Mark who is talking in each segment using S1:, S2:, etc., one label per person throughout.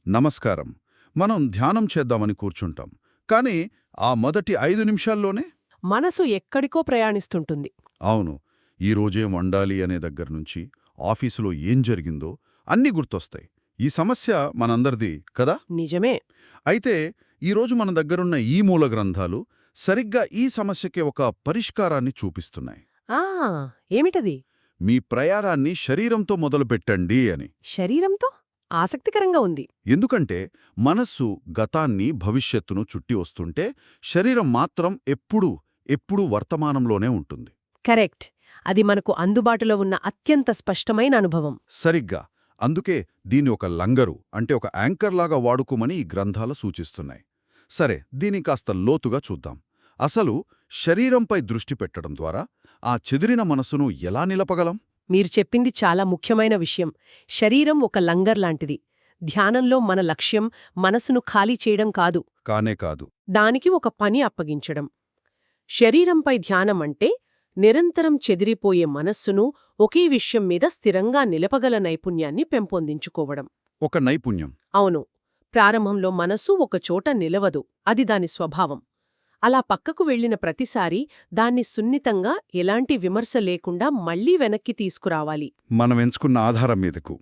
S1: నమస్కారం. మనం ధ్యానం చేద్దామని కూర్చుంటాం. కానీ ఆ మొదటి 5 నిమిషాల్లోనే
S2: మనసు ఎక్కడికో ప్రయాణిస్తుంటుంది.
S1: అవును, ఈరోజేం వండాలి అనే దగ్గర్నుంచి ఆఫీసులో ఏం జరిగిందో అన్నీ గుర్తొస్తాయి. ఈ సమస్య మనందరిది కదా.
S2: నిజమే.
S1: అయితే ఈరోజు మన దగ్గరున్న ఈ మూల గ్రంథాలు సరిగ్గా ఈ సమస్యకి ఒక పరిష్కారాన్ని చూపిస్తున్నాయి.
S2: ఆ ఏమిటది?
S1: మీ ప్రయాణాన్ని శరీరంతో మొదలుపెట్టండి అని.
S2: శరీరంతో? ఆసక్తికరంగా ఉంది.
S1: ఎందుకంటే మనస్సు గతాన్ని భవిష్యత్తును చుట్టి వస్తుంటే శరీరం మాత్రం ఎప్పుడూ వర్తమానంలోనే ఉంటుంది.
S2: కరెక్ట్. అది మనకు అందుబాటులో ఉన్న అత్యంత స్పష్టమైన అనుభవం.
S1: సరిగ్గా. అందుకే దీన్ని ఒక లంగరు అంటే ఒక యాంకర్లాగా వాడుకోమని ఈ గ్రంథాలు సూచిస్తున్నాయి. సరే, దీన్ని కాస్త లోతుగా చూద్దాం. అసలు శరీరంపై దృష్టి పెట్టడం ద్వారా ఆ చెదిరిన మనసును ఎలా నిలపగలం?
S2: మీరు చెప్పింది చాలా ముఖ్యమైన విషయం. శరీరం ఒక లంగర్ లాంటిది. ధ్యానంలో మన లక్ష్యం మనసును ఖాళీ చేయడం కాదు,
S1: కానే కాదు.
S2: దానికి ఒక పని అప్పగించడం. శరీరంపై ధ్యానం అంటే నిరంతరం చెదిరిపోయే మనస్సును ఒకే విషయం మీద స్థిరంగా నిలపగల నైపుణ్యాన్ని పెంపొందించుకోవడం.
S1: ఒక నైపుణ్యం.
S2: అవును. ప్రారంభంలో మనసు ఒకచోట నిలవదు, అది దాని స్వభావం. అలా పక్కకు వెళ్లిన ప్రతిసారీ దాన్ని సున్నితంగా ఎలాంటి విమర్శ లేకుండా మళ్లీ వెనక్కి తీసుకురావాలి.
S1: మనం ఎంచుకున్న ఆధారం మీదకు,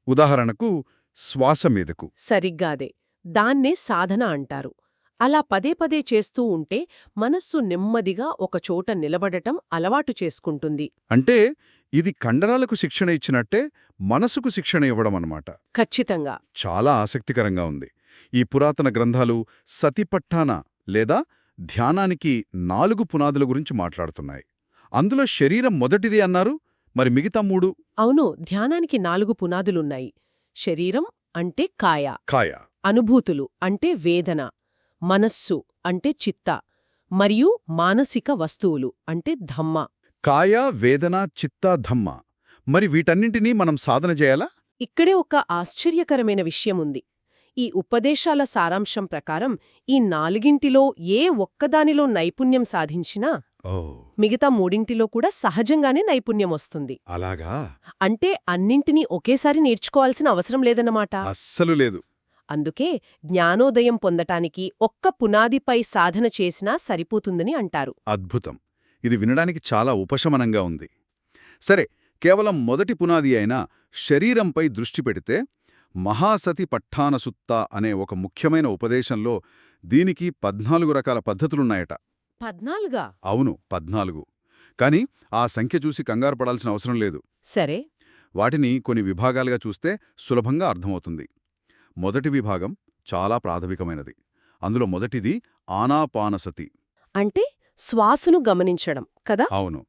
S1: ఉదాహరణకు శ్వాస మీదకు.
S2: సరిగ్గాదే. దాన్నే సాధన అంటారు. అలా పదే పదే చేస్తూ ఉంటే మనస్సు నెమ్మదిగా ఒకచోట నిలబడటం అలవాటు చేసుకుంటుంది.
S1: అంటే ఇది కండరాలకు శిక్షణ ఇచ్చినట్టే మనసుకు శిక్షణ ఇవ్వడమన్నమాట.
S2: ఖచ్చితంగా.
S1: చాలా ఆసక్తికరంగా ఉంది. ఈ పురాతన గ్రంథాలు సతిపట్టాన లేదా ధ్యానానికి 4 పునాదుల గురించి మాట్లాడుతున్నాయి. అందులో శరీరం మొదటిది అన్నారు, మరి మిగతా 3?
S2: అవును, ధ్యానానికి 4 పునాదులున్నాయి. శరీరం అంటే కాయ, అనుభూతులు అంటే వేదన, మనస్సు అంటే చిత్త, మరియు మానసిక వస్తువులు అంటే ధమ్మ.
S1: కాయ, వేదన, చిత్త, ధమ్మ. మరి వీటన్నింటినీ మనం సాధన చేయాలా?
S2: ఇక్కడే ఒక ఆశ్చర్యకరమైన విషయముంది. ఈ ఉపదేశాల సారాంశం ప్రకారం ఈ 4ంటిలో ఏ ఒక్కదానిలో నైపుణ్యం సాధించినా మిగతా 3ంటిలో కూడా సహజంగానే నైపుణ్యం వస్తుంది.
S1: అలాగా?
S2: అంటే అన్నింటినీ ఒకేసారి నేర్చుకోవాల్సిన అవసరం లేదన్నమాట.
S1: అస్సలు లేదు.
S2: అందుకే జ్ఞానోదయం పొందటానికి ఒక్క పునాదిపై సాధన చేసినా సరిపోతుందని అంటారు.
S1: అద్భుతం. ఇది వినడానికి చాలా ఉపశమనంగా ఉంది. సరే, కేవలం మొదటి పునాది అయిన శరీరంపై దృష్టి పెడితే మహాసతి పట్టానసుత్త అనే ఒక ముఖ్యమైన ఉపదేశంలో దీనికి 14 రకాల పద్ధతులున్నాయట.
S2: 14?
S1: అవును, 14. కాని ఆ సంఖ్య చూసి కంగారు పడాల్సిన అవసరం లేదు.
S2: సరే.
S1: వాటిని కొన్ని విభాగాలుగా చూస్తే సులభంగా అర్థమవుతుంది. మొదటి విభాగం చాలా ప్రాథమికమైనది. అందులో మొదటిది ఆనాపానసతి.
S2: అంటే శ్వాసను గమనించడం కదా?
S1: అవును.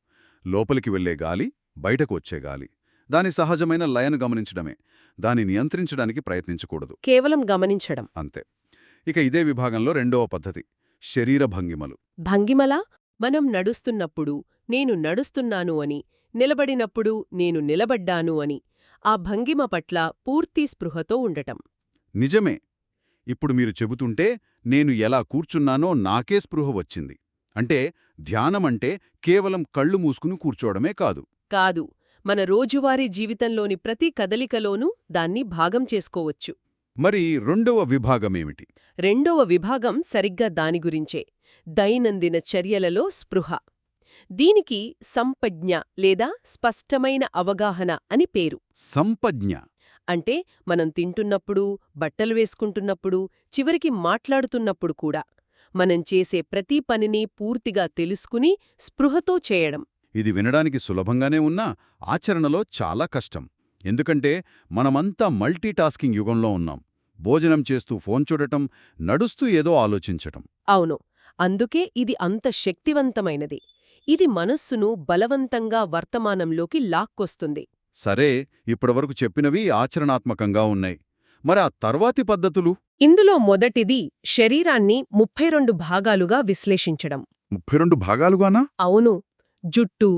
S1: లోపలికి వెళ్లే గాలి, బయటకు వచ్చే గాలి, దాని సహజమైన లయను గమనించడమే. దాన్ని నియంత్రించడానికి ప్రయత్నించకూడదు,
S2: కేవలం గమనించడం.
S1: అంతే. ఇక ఇదే విభాగంలో రెండవ పద్ధతి శరీర భంగిమలు.
S2: భంగిమలా? మనం నడుస్తున్నప్పుడు నేను నడుస్తున్నాను అని, నిలబడినప్పుడు నేను నిలబడ్డాను అని, ఆ భంగిమ పట్ల పూర్తి స్పృహతో ఉండటం.
S1: నిజమే. ఇప్పుడు మీరు చెబుతుంటే నేను ఎలా కూర్చున్నానో నాకే స్పృహ వచ్చింది. అంటే ధ్యానమంటే కేవలం కళ్ళు మూసుకుని కూర్చోవడమే కాదు.
S2: కాదు, మన రోజువారీ జీవితంలోని ప్రతి కదలికలోనూ దాన్ని భాగం చేసుకోవచ్చు.
S1: మరి రెండవ విభాగమేమిటి?
S2: రెండవ విభాగం సరిగ్గా దాని గురించే, దైనందిన చర్యలలో స్పృహ. దీనికి సంపజ్ఞ లేదా స్పష్టమైన అవగాహన అని పేరు.
S1: సంపజ్ఞ
S2: అంటే మనం తింటున్నప్పుడు, బట్టలు వేసుకుంటున్నప్పుడు, చివరికి మాట్లాడుతున్నప్పుడు కూడా మనం చేసే ప్రతి పనిని పూర్తిగా తెలుసుకుని స్పృహతో చేయడం.
S1: ఇది వినడానికి సులభంగానే ఉన్నా ఆచరణలో చాలా కష్టం. ఎందుకంటే మనమంతా మల్టీటాస్కింగ్ యుగంలో ఉన్నాం. భోజనం చేస్తూ ఫోన్ చూడటం, నడుస్తూ ఏదో ఆలోచించటం.
S2: అవును, అందుకే ఇది అంత శక్తివంతమైనది. ఇది మనస్సును బలవంతంగా వర్తమానంలోకి లాక్కొస్తుంది.
S1: సరే, ఇప్పటివరకు చెప్పినవి ఆచరణాత్మకంగా ఉన్నాయి. మరి ఆ తర్వాతి పద్ధతులు?
S2: ఇందులో మొదటిది శరీరాన్ని 32 భాగాలుగా విశ్లేషించడం.
S1: 32 భాగాలుగానా?
S2: అవును. జుట్టు,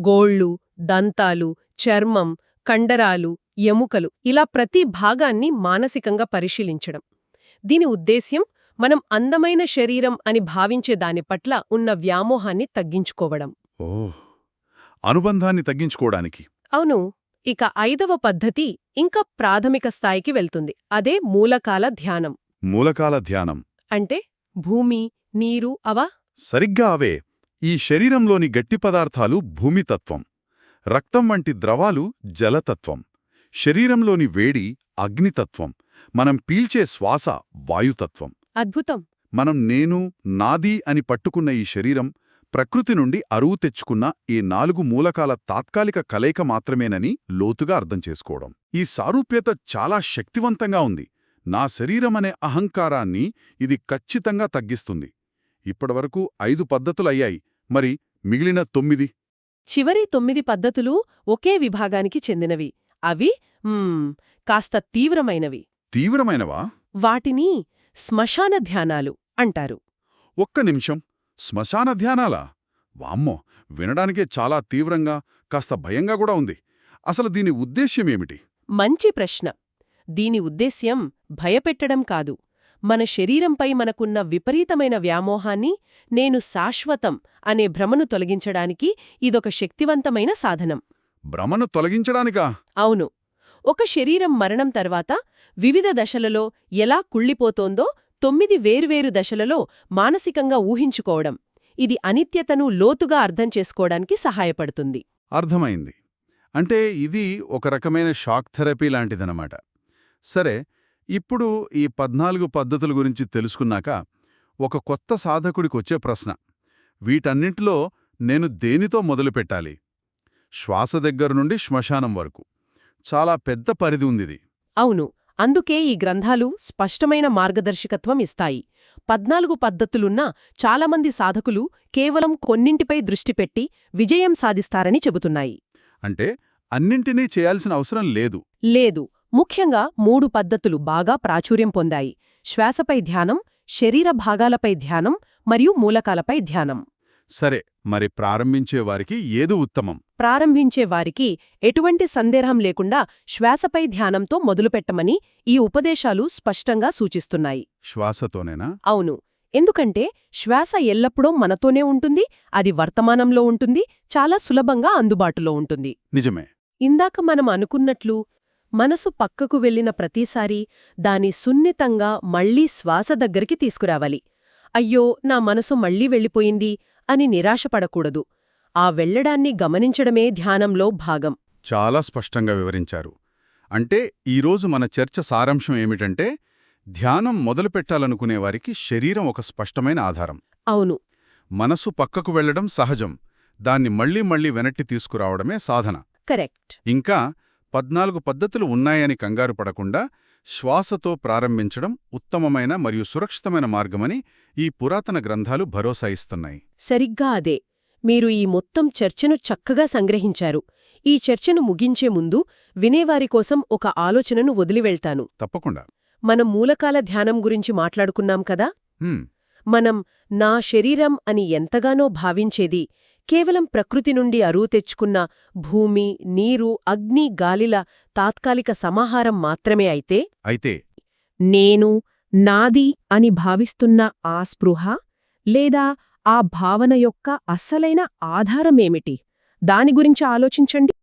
S2: గోళ్ళు, దంతాలు, చర్మం, కండరాలు, ఎముకలు, ఇలా ప్రతి భాగాన్ని మానసికంగా పరిశీలించడం. దీని ఉద్దేశ్యం మనం అందమైన శరీరం అని భావించే దాని పట్ల ఉన్న వ్యామోహాన్ని తగ్గించుకోవడం.
S1: ఓహ్, అనుబంధాన్ని తగ్గించుకోవడానికి.
S2: అవును. ఇక 5వ పద్ధతి ఇంకా ప్రాథమిక స్థాయికి వెళ్తుంది. అదే మూలకాల ధ్యానం.
S1: మూలకాల ధ్యానం
S2: అంటే భూమి, నీరు అవా?
S1: సరిగ్గా అవే. ఈ శరీరంలోని గట్టి పదార్థాలు భూమితత్వం, రక్తం వంటి ద్రవాలు జలతత్వం, శరీరంలోని వేడి అగ్నితత్వం, మనం పీల్చే శ్వాస వాయుతత్వం.
S2: అద్భుతం.
S1: మనం నేను, నాది అని పట్టుకున్న ఈ శరీరం ప్రకృతి నుండి అరువు తెచ్చుకున్న ఈ 4 మూలకాల తాత్కాలిక కలయిక మాత్రమేనని లోతుగా అర్థం చేసుకోవడం. ఈ సారూప్యత చాలా శక్తివంతంగా ఉంది. నా శరీరమనే అహంకారాన్ని ఇది ఖచ్చితంగా తగ్గిస్తుంది. ఇప్పటివరకు 5 పద్ధతులయ్యాయి. మరి మిగిలిన 9?
S2: చివరి 9 పద్ధతులు ఒకే విభాగానికి చెందినవి. అవి కాస్త తీవ్రమైనవి.
S1: తీవ్రమైనవా?
S2: వాటిని శ్మశాన ధ్యానాలు అంటారు.
S1: ఒక్క నిమిషం. శ్మశాన ధ్యానాలా? వామ్మో, వినడానికే చాలా తీవ్రంగా, కాస్త భయంగా కూడా ఉంది. అసలు దీని ఉద్దేశ్యమేమిటి?
S2: మంచి ప్రశ్న. దీని ఉద్దేశ్యం భయపెట్టడం కాదు. మన శరీరంపై మనకున్న విపరీతమైన వ్యామోహాన్ని, నేను శాశ్వతం అనే భ్రమను తొలగించడానికి ఇదొక శక్తివంతమైన సాధనం.
S1: భ్రమను తొలగించడానికా?
S2: అవును. ఒక శరీరం మరణం తర్వాత వివిధ దశలలో ఎలా కుళ్ళిపోతోందో 9 వేర్వేరు దశలలో మానసికంగా ఊహించుకోవడం. ఇది అనిత్యతను లోతుగా అర్థం చేసుకోవడానికి సహాయపడుతుంది.
S1: అర్థమైంది. అంటే ఇది ఒక రకమైన షాక్ థెరపీ లాంటిదన్నమాట. సరే, ఇప్పుడు ఈ 14 పద్ధతుల గురించి తెలుసుకున్నాక ఒక కొత్త సాధకుడికొచ్చే ప్రశ్న: వీటన్నింటిలో నేను దేనితో మొదలుపెట్టాలి? శ్వాస దగ్గర నుండి శ్మశానం వరకు చాలా పెద్ద పరిధి ఉందిది.
S2: అవును. అందుకే ఈ గ్రంథాలు స్పష్టమైన మార్గదర్శకత్వం ఇస్తాయి. 14 పద్ధతులున్నా చాలామంది సాధకులు కేవలం కొన్నింటిపై దృష్టిపెట్టి విజయం సాధిస్తారని చెబుతున్నాయి.
S1: అంటే అన్నింటినీ చేయాల్సిన అవసరం లేదు.
S2: లేదు. ముఖ్యంగా 3 పద్ధతులు బాగా ప్రాచుర్యం పొందాయి: శ్వాసపై ధ్యానం, శరీర భాగాలపై ధ్యానం మరియు మూలకాలపై ధ్యానం.
S1: సరే, మరి ప్రారంభించేవారికి ఏది ఉత్తమం?
S2: ప్రారంభించేవారికి ఎటువంటి సందేహం లేకుండా శ్వాసపై ధ్యానంతో మొదలుపెట్టమని ఈ ఉపదేశాలు స్పష్టంగా సూచిస్తున్నాయి.
S1: శ్వాసతోనేనా?
S2: అవును. ఎందుకంటే శ్వాస ఎల్లప్పుడూ మనతోనే ఉంటుంది, అది వర్తమానంలో ఉంటుంది, చాలా సులభంగా అందుబాటులో ఉంటుంది.
S1: నిజమే.
S2: ఇందాక మనం అనుకున్నట్లు మనసు పక్కకు వెళ్లిన ప్రతిసారీ దాని సున్నితంగా మళ్లీ శ్వాస దగ్గరికి తీసుకురావాలి. అయ్యో, నా మనసు మళ్లీ వెళ్ళిపోయింది అని నిరాశపడకూడదు. ఆ వెళ్లడాన్ని గమనించడమే ధ్యానంలో భాగం.
S1: చాలా స్పష్టంగా వివరించారు. అంటే ఈరోజు మన చర్చ సారాంశం ఏమిటంటే, ధ్యానం మొదలుపెట్టాలనుకునేవారికి శరీరం ఒక స్పష్టమైన ఆధారం.
S2: అవును.
S1: మనసు పక్కకు వెళ్లడం సహజం, దాన్ని మళ్లీ మళ్లీ వెనక్కి తీసుకురావడమే సాధన.
S2: కరెక్ట్.
S1: ఇంకా 14 పద్ధతులు ఉన్నాయని కంగారు పడకుండా శ్వాసతో ప్రారంభించడం ఉత్తమమైన మరియు సురక్షితమైన మార్గమని ఈ పురాతన గ్రంథాలు భరోసా ఇస్తున్నాయి.
S2: సరిగ్గా అదే. మీరు ఈ మొత్తం చర్చను చక్కగా సంగ్రహించారు. ఈ చర్చను ముగించే ముందు వినేవారి కోసం ఒక ఆలోచనను వదిలివెళ్తాను.
S1: తప్పకుండా.
S2: మనం మూలకాల ధ్యానం గురించి మాట్లాడుకున్నాం కదా. మనం నా శరీరం అని ఎంతగానో భావించేది కేవలం ప్రకృతి నుండి అరువు తెచ్చుకున్న భూమి, నీరు, అగ్ని, గాలిల తాత్కాలిక సమాహారం మాత్రమే అయితే నేను, నాది అని భావిస్తున్న ఆ స్పృహ లేదా ఆ భావన యొక్క అసలైన ఆధారమేమిటి? దాని గురించి ఆలోచించండి.